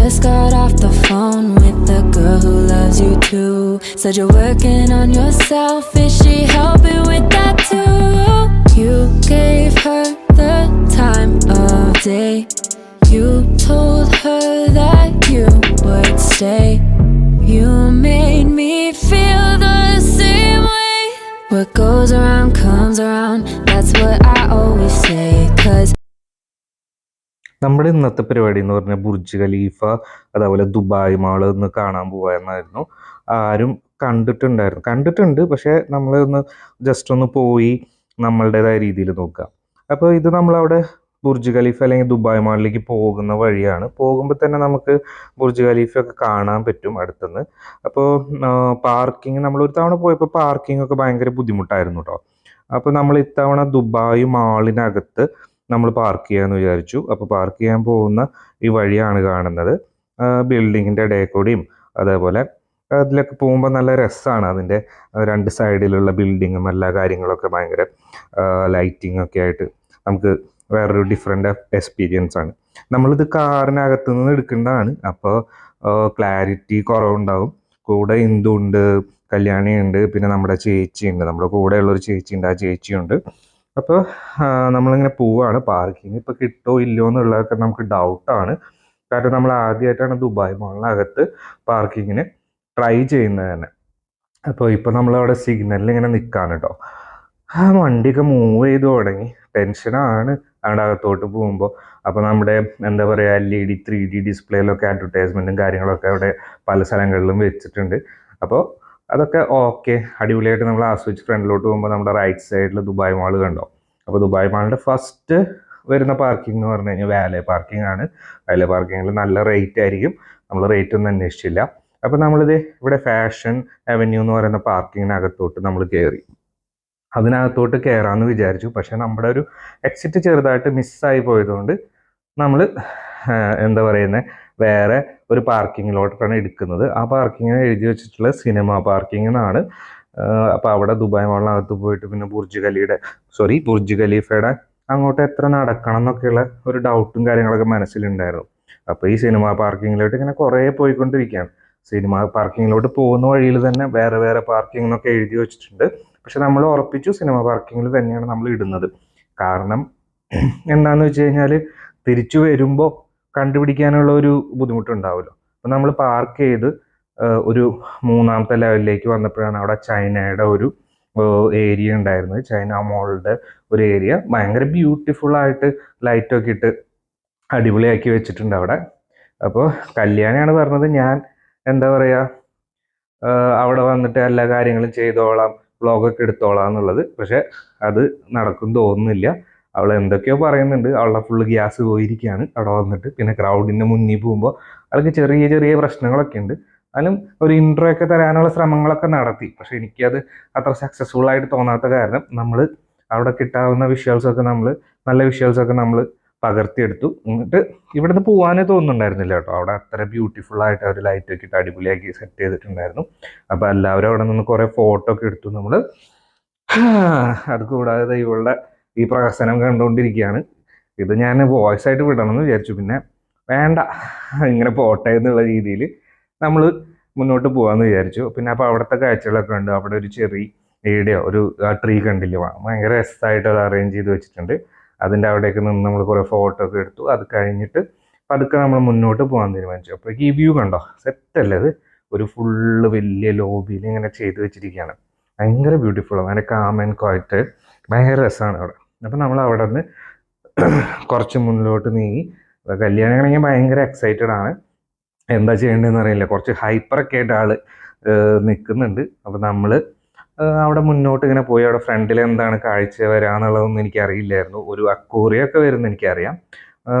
just got off the phone with the girl who loves you too. Said you're working on yourself, is she helping with that too? You gave her the time of day. You told her that you would stay. You made me feel the same way. What goes around comes around, that's what I always say. Cause നമ്മുടെ ഇന്നത്തെ പരിപാടി എന്ന് പറഞ്ഞാൽ Burj Khalifa അതേപോലെ Dubai mall ഒന്ന് കാണാൻ പോവാന്നായിരുന്നു. ആരും കണ്ടിട്ടുണ്ട്, പക്ഷേ നമ്മളൊന്ന് ജസ്റ്റ് ഒന്ന് പോയി നമ്മളുടേതായ രീതിയിൽ നോക്കുക. അപ്പോൾ ഇത് നമ്മളവിടെ ബുർജ് ഖലീഫ അല്ലെങ്കിൽ ദുബായ് മാളിലേക്ക് പോകുന്ന വഴിയാണ്. പോകുമ്പോൾ തന്നെ നമുക്ക് ബുർജ് ഖലീഫ ഒക്കെ കാണാൻ പറ്റും അടുത്തുനിന്ന്. അപ്പോൾ പാർക്കിംഗ് നമ്മളൊരു തവണ പോയപ്പോൾ പാർക്കിംഗ് ഒക്കെ ഭയങ്കര ബുദ്ധിമുട്ടായിരുന്നു കേട്ടോ. അപ്പോൾ നമ്മൾ ഇത്തവണ ദുബായ് മാളിനകത്ത് നമ്മൾ പാർക്ക് ചെയ്യാമെന്ന് വിചാരിച്ചു. അപ്പോൾ പാർക്ക് ചെയ്യാൻ പോകുന്ന ഈ വഴിയാണ് കാണുന്നത്. ബിൽഡിങ്ങിൻ്റെ ഇടയിൽ കൂടിയും അതേപോലെ അതിലൊക്കെ പോകുമ്പോൾ നല്ല രസമാണ്. അതിൻ്റെ രണ്ട് സൈഡിലുള്ള ബിൽഡിങ്ങും എല്ലാ കാര്യങ്ങളൊക്കെ ഭയങ്കര ലൈറ്റിംഗ് ഒക്കെ ആയിട്ട് നമുക്ക് വേറൊരു ഡിഫറെൻ്റ് എക്സ്പീരിയൻസ് ആണ്. നമ്മളിത് കാറിനകത്ത് നിന്ന് എടുക്കേണ്ടതാണ്. അപ്പോൾ ക്ലാരിറ്റി കുറവുണ്ടാവും. കൂടെ ഇന്ദുണ്ട്, കല്യാണിയുണ്ട്, പിന്നെ നമ്മുടെ ചേച്ചിയുണ്ട്, നമ്മുടെ കൂടെയുള്ളൊരു ചേച്ചിയുണ്ട്, ആ ചേച്ചിയുണ്ട്. അപ്പോൾ നമ്മളിങ്ങനെ പോവുകയാണ്. പാർക്കിംഗ് ഇപ്പോൾ കിട്ടുമോ ഇല്ലയോ എന്നുള്ളതൊക്കെ നമുക്ക് ഡൗട്ടാണ്. കാരണം നമ്മൾ ആദ്യമായിട്ടാണ് ദുബായ് മാളിനകത്ത് പാർക്കിങ്ങിന് ട്രൈ ചെയ്യുന്നത് തന്നെ. അപ്പോൾ ഇപ്പോൾ നമ്മളവിടെ സിഗ്നലിൽ ഇങ്ങനെ നിൽക്കുകയാണ് കേട്ടോ. ആ വണ്ടിയൊക്കെ മൂവ് ചെയ്ത് തുടങ്ങി. ടെൻഷനാണ് അവിടെ അകത്തോട്ട് പോകുമ്പോൾ. അപ്പോൾ നമ്മുടെ എന്താ പറയുക LED 3D ഡിസ്പ്ലേയിലൊക്കെ അഡ്വർടൈസ്മെൻറ്റും കാര്യങ്ങളൊക്കെ അവിടെ പല സ്ഥലങ്ങളിലും വെച്ചിട്ടുണ്ട്. അപ്പോൾ അതൊക്കെ ഓക്കെ, അടിപൊളിയായിട്ട് നമ്മൾ ആസ്വദിച്ച് ഫ്രണ്ടിലോട്ട് പോകുമ്പോൾ നമ്മുടെ റൈറ്റ് സൈഡിൽ ദുബായ് മാൾ കണ്ടോ. അപ്പോൾ ദുബായ് മാളിൻ്റെ ഫസ്റ്റ് വരുന്ന പാർക്കിംഗ് എന്ന് പറഞ്ഞു കഴിഞ്ഞാൽ വാലെ പാർക്കിംഗ് ആണ്. വാലെ പാർക്കിങ്ങിൽ നല്ല റേറ്റ് ആയിരിക്കും. നമ്മൾ റേറ്റ് ഒന്നും അന്വേഷിച്ചില്ല. അപ്പോൾ നമ്മളിത് ഇവിടെ ഫാഷൻ അവന്യൂ എന്ന് പറയുന്ന പാർക്കിങ്ങിനകത്തോട്ട് നമ്മൾ കയറി. അതിനകത്തോട്ട് കയറാമെന്ന് വിചാരിച്ചു. പക്ഷേ നമ്മുടെ ഒരു എക്സിറ്റ് ചെറുതായിട്ട് മിസ്സായി പോയതുകൊണ്ട് നമ്മൾ എന്താ പറയുന്നത് വേറെ ഒരു പാർക്കിങ്ങിലോട്ടാണ് എടുക്കുന്നത്. ആ പാർക്കിങ്ങിന് എഴുതി വെച്ചിട്ടുള്ള സിനിമ പാർക്കിംഗ് എന്നാണ്. അപ്പോൾ അവിടെ ദുബായ് മാളിനകത്ത് പോയിട്ട് പിന്നെ ബുർജ് ഖലീഫയുടെ അങ്ങോട്ട് എത്ര നടക്കണം എന്നൊക്കെയുള്ള ഒരു ഡൗട്ടും കാര്യങ്ങളൊക്കെ മനസ്സിലുണ്ടായിരുന്നു. അപ്പോൾ ഈ സിനിമ പാർക്കിങ്ങിലോട്ട് ഇങ്ങനെ കുറേ പോയിക്കൊണ്ടിരിക്കുകയാണ്. സിനിമ പാർക്കിങ്ങിലോട്ട് പോകുന്ന വഴിയിൽ തന്നെ വേറെ വേറെ പാർക്കിംഗ് എന്നൊക്കെ എഴുതി വെച്ചിട്ടുണ്ട്. പക്ഷെ നമ്മൾ ഉറപ്പിച്ചു സിനിമ പാർക്കിങ്ങിൽ തന്നെയാണ് നമ്മൾ ഇടുന്നത്. കാരണം എന്താണെന്ന് വെച്ച് കഴിഞ്ഞാൽ തിരിച്ചു വരുമ്പോൾ കണ്ടുപിടിക്കാനുള്ള ഒരു ബുദ്ധിമുട്ടുണ്ടാവുമല്ലോ. അപ്പോൾ നമ്മൾ പാർക്ക് ചെയ്ത് ഒരു മൂന്നാമത്തെ ലെവലിലേക്ക് വന്നപ്പോഴാണ് അവിടെ ചൈനയുടെ ഒരു ഏരിയ ഉണ്ടായിരുന്നത്. ചൈന മോളുടെ ഒരു ഏരിയ ഭയങ്കര ബ്യൂട്ടിഫുള്ളായിട്ട് ലൈറ്റൊക്കെ ഇട്ട് അടിപൊളിയാക്കി വെച്ചിട്ടുണ്ട് അവിടെ. അപ്പോൾ കല്യാണിയാണ് പറഞ്ഞത് ഞാൻ എന്താ പറയുക അവിടെ വന്നിട്ട് എല്ലാ കാര്യങ്ങളും ചെയ്തോളാം, വ്ളോഗൊക്കെ എടുത്തോളാം എന്നുള്ളത്. പക്ഷെ അത് നടക്കും തോന്നുന്നില്ല. അവൾ എന്തൊക്കെയോ പറയുന്നുണ്ട്. അവളുടെ ഫുള്ള് ഗ്യാസ് പോയിരിക്കുകയാണ് അവിടെ വന്നിട്ട്. പിന്നെ ക്രൗഡിൻ്റെ മുന്നിൽ പോകുമ്പോൾ അവൾക്ക് ചെറിയ ചെറിയ പ്രശ്നങ്ങളൊക്കെ ഉണ്ട്. അതിലും ഒരു ഇൻട്രോ ഒക്കെ തരാനുള്ള ശ്രമങ്ങളൊക്കെ നടത്തി. പക്ഷെ എനിക്കത് അത്ര സക്സസ്ഫുൾ ആയിട്ട് തോന്നാത്ത കാരണം നമ്മൾ അവിടെ കിട്ടാവുന്ന നല്ല വിഷ്വൽസൊക്കെ നമ്മൾ പകർത്തിയെടുത്തു. എന്നിട്ട് ഇവിടുന്ന് പോകാനേ തോന്നുന്നുണ്ടായിരുന്നില്ല കേട്ടോ. അവിടെ അത്ര ബ്യൂട്ടിഫുള്ളായിട്ട് അവർ ലൈറ്റൊക്കെ ഇട്ട് അടിപൊളിയാക്കി സെറ്റ് ചെയ്തിട്ടുണ്ടായിരുന്നു. അപ്പോൾ എല്ലാവരും അവിടെ നിന്ന് കുറേ ഫോട്ടോ ഒക്കെ എടുത്തു നമ്മൾ. അത് കൂടാതെ ഇവളുടെ ഈ പ്രഹസനം കണ്ടുകൊണ്ടിരിക്കുകയാണ്. ഇത് ഞാൻ വോയിസ് ആയിട്ട് വിടണമെന്ന് വിചാരിച്ചു. പിന്നെ വേണ്ട, ഇങ്ങനെ പോട്ടെ എന്നുള്ള രീതിയിൽ നമ്മൾ മുന്നോട്ട് പോകാമെന്ന് വിചാരിച്ചു. പിന്നെ അപ്പോൾ അവിടുത്തെ കാഴ്ചകളൊക്കെ ഉണ്ട്. അവിടെ ഒരു ചെറിയ ഏടിയോ ഒരു ട്രീ കണ്ടില്ല, ഭയങ്കര രസമായിട്ട് അത് അറേഞ്ച് ചെയ്ത് വെച്ചിട്ടുണ്ട്. അതിൻ്റെ അവിടെയൊക്കെ നിന്ന് നമ്മൾ കുറേ ഫോട്ടോ ഒക്കെ എടുത്തു. അത് കഴിഞ്ഞിട്ട് പതുക്കെ നമ്മൾ മുന്നോട്ട് പോകാൻ തീരുമാനിച്ചു. അപ്പോൾ ഈ വ്യൂ കണ്ടോ, സെറ്റല്ലേ അത്. ഒരു ഫുള്ള് വലിയ ലോബിയിൽ ഇങ്ങനെ ചെയ്ത് വെച്ചിരിക്കുകയാണ്. ഭയങ്കര ബ്യൂട്ടിഫുള്ളാണ്, ഭയങ്കര കാം ആൻഡ് ക്വയറ്റ്, ഭയങ്കര രസമാണ് അവിടെ. അപ്പോൾ നമ്മൾ അവിടെ നിന്ന് കുറച്ച് മുന്നിലോട്ട് നീങ്ങി. കല്യാണിയാണെങ്കിൽ ഭയങ്കര എക്സൈറ്റഡ് ആണ്. എന്താ ചെയ്യേണ്ടതെന്ന് അറിയില്ല. കുറച്ച് ഹൈപ്പറൊക്കെ ആയിട്ട് ആൾ നിൽക്കുന്നുണ്ട്. അപ്പോൾ നമ്മൾ അവിടെ മുന്നോട്ട് ഇങ്ങനെ പോയി. അവിടെ ഫ്രണ്ടിൽ എന്താണ് കാഴ്ച വരാന്നുള്ളതൊന്നും എനിക്കറിയില്ലായിരുന്നു. ഒരു അക്വേറിയൊക്കെ വരുന്ന എനിക്കറിയാം.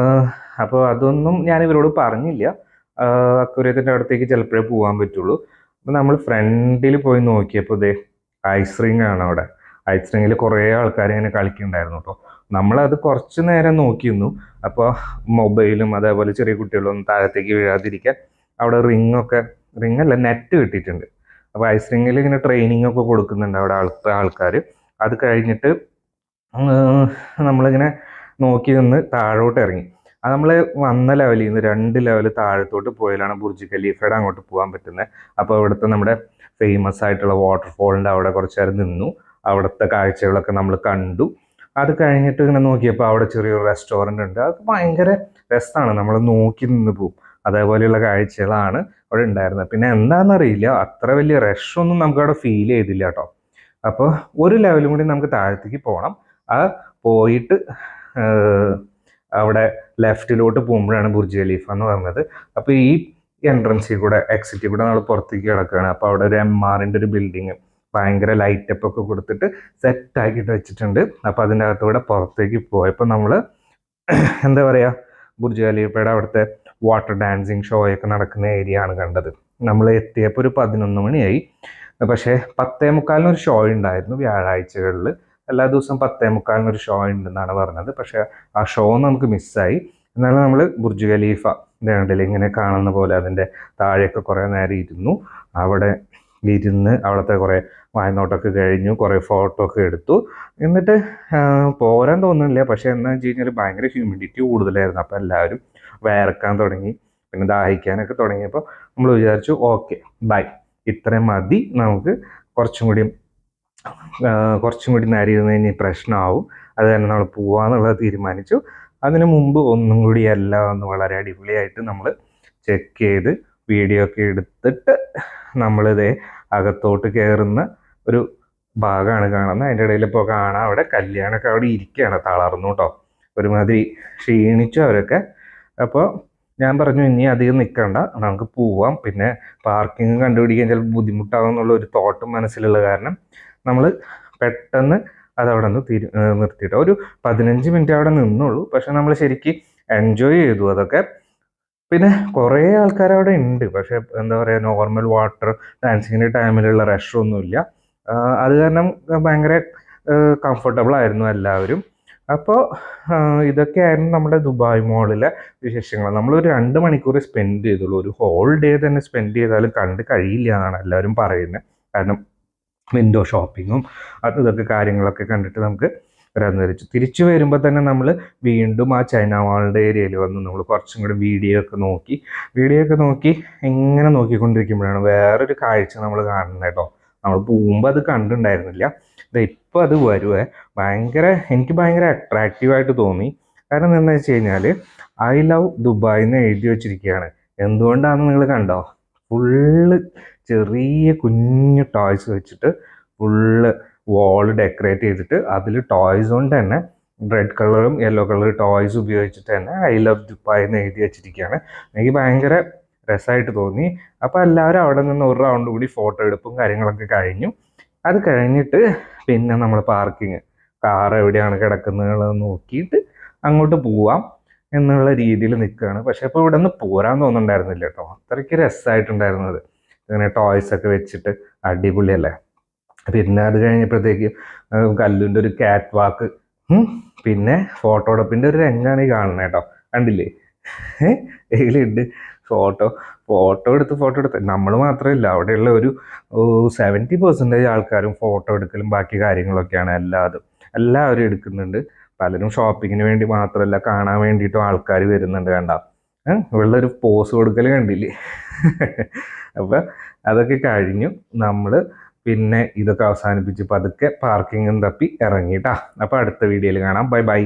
അപ്പോൾ അതൊന്നും ഞാൻ ഇവരോട് പറഞ്ഞില്ല. അക്വേറിയത്തിൻ്റെ അടുത്തേക്ക് ചിലപ്പോഴേ പോകാൻ പറ്റുള്ളൂ. അപ്പോൾ നമ്മൾ ഫ്രണ്ടിൽ പോയി നോക്കിയപ്പോൾ ഇതേ ഐസ് റിങ് ആണ് അവിടെ. ഐസ് റിങ്ങിൽ കുറേ ആൾക്കാർ ഇങ്ങനെ കളിക്കുന്നുണ്ടായിരുന്നു കേട്ടോ. നമ്മളത് കുറച്ച് നേരം നോക്കിയിരുന്നു. അപ്പോൾ മൊബൈലും അതേപോലെ ചെറിയ കുട്ടികളൊന്നും താഴത്തേക്ക് വീഴാതിരിക്കാൻ അവിടെ റിങ്ങല്ല നെറ്റ് കിട്ടിയിട്ടുണ്ട്. അപ്പോൾ ഐസ് റിങ്ങിൽ ഇങ്ങനെ ട്രെയിനിങ് ഒക്കെ കൊടുക്കുന്നുണ്ട് അവിടെ ആൾക്കാർ. അത് കഴിഞ്ഞിട്ട് നമ്മളിങ്ങനെ നോക്കി നിന്ന് താഴോട്ട് ഇറങ്ങി. അത് നമ്മൾ വന്ന ലെവലിൽ നിന്ന് 2 ലെവൽ താഴത്തോട്ട് പോയാലാണ് ബുർജ് ഖലീഫയുടെ അങ്ങോട്ട് പോകാൻ പറ്റുന്നത്. അപ്പോൾ ഇവിടുത്തെ നമ്മുടെ ഫേമസ് ആയിട്ടുള്ള വാട്ടർഫോളിൻ്റെ അവിടെ കുറച്ച് നേരം നിന്നു. അവിടുത്തെ കാഴ്ചകളൊക്കെ നമ്മൾ കണ്ടു. അത് കഴിഞ്ഞിട്ട് ഇങ്ങനെ നോക്കിയപ്പോൾ അവിടെ ചെറിയൊരു റെസ്റ്റോറൻ്റ് ഉണ്ട്. അത് ഭയങ്കര രസമാണ്, നമ്മൾ നോക്കി നിന്ന് പോകും. അതേപോലെയുള്ള കാഴ്ചകളാണ് അവിടെ ഉണ്ടായിരുന്നത്. പിന്നെ എന്താണെന്നറിയില്ല, അത്ര വലിയ റഷൊന്നും നമുക്ക് അവിടെ ഫീൽ ചെയ്തില്ല കേട്ടോ. അപ്പോൾ ഒരു ലെവലും കൂടി നമുക്ക് താഴത്തേക്ക് പോകണം. ആ പോയിട്ട് അവിടെ ലെഫ്റ്റിലോട്ട് പോകുമ്പോഴാണ് ബുർജ് ഖലീഫ എന്ന് പറഞ്ഞത്. അപ്പോൾ ഈ എൻട്രൻസിൽ കൂടെ എക്സിറ്റിൽ കൂടെ നമ്മൾ പുറത്തേക്ക് കിടക്കുകയാണ്. അപ്പോൾ അവിടെ ഒരു MRൻ്റെ ഒരു ബിൽഡിങ് ഭയങ്കര ലൈറ്റപ്പ് ഒക്കെ കൊടുത്തിട്ട് സെറ്റാക്കിയിട്ട് വെച്ചിട്ടുണ്ട്. അപ്പോൾ അതിൻ്റെ അകത്തൂടെ പുറത്തേക്ക് പോയപ്പോൾ നമ്മൾ എന്താ പറയുക, ബുർജ് ഖലീഫയുടെ അവിടുത്തെ വാട്ടർ ഡാൻസിങ് ഷോ ഒക്കെ നടക്കുന്ന ഏരിയ ആണ് കണ്ടത്. നമ്മൾ എത്തിയപ്പോൾ ഒരു 11 മണിയായി. പക്ഷേ 10:45 ഒരു ഷോ ഉണ്ടായിരുന്നു വ്യാഴാഴ്ചകളിൽ. എല്ലാ ദിവസവും 10:45 ഒരു ഷോ ഉണ്ടെന്നാണ് പറഞ്ഞത്. പക്ഷേ ആ ഷോ നമുക്ക് മിസ്സായി. എന്നാലും നമ്മൾ ബുർജ് ഖലീഫ കണ്ടില്ല, ഇങ്ങനെ കാണുന്ന പോലെ അതിൻ്റെ താഴെയൊക്കെ കുറേ നേരം ഇരുന്നു. അവിടെ ഇരുന്ന് അവിടുത്തെ കുറേ വായനോട്ടൊക്കെ കഴിഞ്ഞു, കുറേ ഫോട്ടോ ഒക്കെ എടുത്തു. എന്നിട്ട് പോരാൻ തോന്നുന്നില്ല. പക്ഷേ എന്താണെന്ന് വെച്ച് കഴിഞ്ഞാൽ ഭയങ്കര ഹ്യൂമിഡിറ്റി കൂടുതലായിരുന്നു. അപ്പോൾ എല്ലാവരും വേർക്കാൻ തുടങ്ങി, പിന്നെ ദാഹിക്കാനൊക്കെ തുടങ്ങിയപ്പോൾ നമ്മൾ വിചാരിച്ചു ഓക്കെ ബൈ, ഇത്രയും മതി, നമുക്ക് കുറച്ചും കൂടി നേരം ഇരുന്ന് കഴിഞ്ഞാൽ പ്രശ്നമാവും. അത് തന്നെ നമ്മൾ പോവാന്നുള്ളത് തീരുമാനിച്ചു. അതിനു മുമ്പ് ഒന്നും കൂടി എല്ലാം ഒന്ന് വളരെ അടിപൊളിയായിട്ട് നമ്മൾ ചെക്ക് ചെയ്ത് വീഡിയോ ഒക്കെ എടുത്തിട്ട് നമ്മളിതേ അകത്തോട്ട് കയറുന്ന ഒരു ഭാഗമാണ് കാണുന്നത്. അതിൻ്റെ ഇടയിൽ ഇപ്പോൾ കാണാം അവിടെ കല്യാണമൊക്കെ അവിടെ ഇരിക്കുകയാണ്, തളർന്നു കേട്ടോ, ഒരുമാതിരി ക്ഷീണിച്ചു അവരൊക്കെ. അപ്പോൾ ഞാൻ പറഞ്ഞു ഇനി അധികം നിൽക്കണ്ട, നമുക്ക് പോവാം. പിന്നെ പാർക്കിംഗ് കണ്ടുപിടിക്കാൻ ചിലപ്പോൾ ബുദ്ധിമുട്ടാകും എന്നുള്ള ഒരു തോട്ടും മനസ്സിലുള്ള കാരണം നമ്മൾ പെട്ടെന്ന് അതവിടെ നിന്ന് നിർത്തിയിട്ട് ഒരു 15 മിനിറ്റ് അവിടെ നിന്നുള്ളൂ. പക്ഷെ നമ്മൾ ശരിക്കും എൻജോയ് ചെയ്തു അതൊക്കെ. പിന്നെ കുറേ ആൾക്കാർ അവിടെ ഉണ്ട്. പക്ഷെ എന്താ പറയുക, നോർമൽ വാട്ടർ ഡാൻസിങ്ങിൻ്റെ ടൈമിലുള്ള റഷൊന്നുമില്ല. അത് കാരണം ഭയങ്കര കംഫർട്ടബിൾ ആയിരുന്നു എല്ലാവരും. അപ്പോൾ ഇതൊക്കെയായിരുന്നു നമ്മുടെ ദുബായ് മോളിലെ വിശേഷങ്ങൾ. നമ്മളൊരു 2 മണിക്കൂർ സ്പെൻഡ് ചെയ്തുള്ളൂ. ഒരു ഹോൾ ഡേ തന്നെ സ്പെൻഡ് ചെയ്താലും കണ്ട് കഴിയില്ല എന്നാണ് എല്ലാവരും പറയുന്നത്. കാരണം വിൻഡോ ഷോപ്പിങ്ങും ഇതൊക്കെ കാര്യങ്ങളൊക്കെ കണ്ടിട്ട് നമുക്ക് വരാൻ തിരിച്ചു വരുമ്പോൾ തന്നെ നമ്മൾ വീണ്ടും ആ ചൈന വാളിൻ്റെ ഏരിയയിൽ വന്ന് നമ്മൾ കുറച്ചും കൂടി വീഡിയോ ഒക്കെ നോക്കി ഇങ്ങനെ നോക്കിക്കൊണ്ടിരിക്കുമ്പോഴാണ് വേറൊരു കാഴ്ച നമ്മൾ കാണുന്നത് കേട്ടോ. നമ്മൾ പോകുമ്പോൾ അത് കണ്ടിട്ടുണ്ടായിരുന്നില്ല. ഇപ്പോൾ അത് വരുവേ. എനിക്ക് ഭയങ്കര അട്രാക്റ്റീവായിട്ട് തോന്നി. കാരണം എന്താണെന്ന് വെച്ച് കഴിഞ്ഞാൽ ഐ ലവ് ദുബായ് എന്ന് എഴുതി വെച്ചിരിക്കുകയാണ്. എന്തുകൊണ്ടാണെന്ന് നിങ്ങൾ കണ്ടോ? ഫുള്ള് ചെറിയ കുഞ്ഞു ടോയ്സ് വെച്ചിട്ട് ഫുള്ള് വാൾ ഡെക്കറേറ്റ് ചെയ്തിട്ട് അതിൽ ടോയ്സ് കൊണ്ട് തന്നെ റെഡ് കളറും യെല്ലോ കളറും ടോയ്സ് ഉപയോഗിച്ചിട്ട് തന്നെ ഐ ലവ് ദുബായ് എന്ന് എഴുതി വെച്ചിരിക്കുകയാണ്. എനിക്ക് ഭയങ്കര രസമായിട്ട് തോന്നി. അപ്പോൾ എല്ലാവരും അവിടെ നിന്ന് ഒരു റൗണ്ട് കൂടി ഫോട്ടോ എടുപ്പും കാര്യങ്ങളൊക്കെ കഴിഞ്ഞു. അത് കഴിഞ്ഞിട്ട് പിന്നെ നമ്മൾ കാർ എവിടെയാണ് കിടക്കുന്നത് നോക്കിയിട്ട് അങ്ങോട്ട് പോവാം എന്നുള്ള രീതിയിൽ നിൽക്കുകയാണ്. പക്ഷെ ഇപ്പോൾ ഇവിടെ നിന്ന് പോരാൻ തോന്നുന്നുണ്ടായിരുന്നില്ല കേട്ടോ, അത്രയ്ക്ക് രസമായിട്ടുണ്ടായിരുന്നത്. ഇങ്ങനെ ടോയ്സൊക്കെ വെച്ചിട്ട് അടിപൊളിയല്ലേ. പിന്നെ അത് കഴിഞ്ഞപ്പോഴത്തേക്ക് കല്ലുൻ്റെ ഒരു ക്യാറ്റ് വാക്ക്, പിന്നെ ഫോട്ടോഗ്രാഫിൻ്റെ ഒരു രംഗമാണ് ഈ കാണുന്നത് കേട്ടോ. കണ്ടില്ലേ, ഇതിലുണ്ട് ഫോട്ടോ എടുത്ത് നമ്മൾ മാത്രമല്ല, അവിടെയുള്ള ഒരു 70% ആൾക്കാരും ഫോട്ടോ എടുക്കലും ബാക്കി കാര്യങ്ങളൊക്കെയാണ്. എല്ലാവരും എടുക്കുന്നുണ്ട്. പലരും ഷോപ്പിങ്ങിന് വേണ്ടി മാത്രമല്ല, കാണാൻ വേണ്ടിയിട്ടും ആൾക്കാർ വരുന്നുണ്ട്. കണ്ട ഇവിടെ ഒരു പോസ് കൊടുക്കൽ കണ്ടില്ലേ. അപ്പം അതൊക്കെ കഴിഞ്ഞു. നമ്മൾ പിന്നെ ഇതൊക്കെ അവസാനിപ്പിച്ച് പതുക്കെ പാർക്കിങ്ങും തപ്പി ഇറങ്ങിയിട്ടാ. അപ്പോൾ അടുത്ത വീഡിയോയിൽ കാണാം. ബൈ.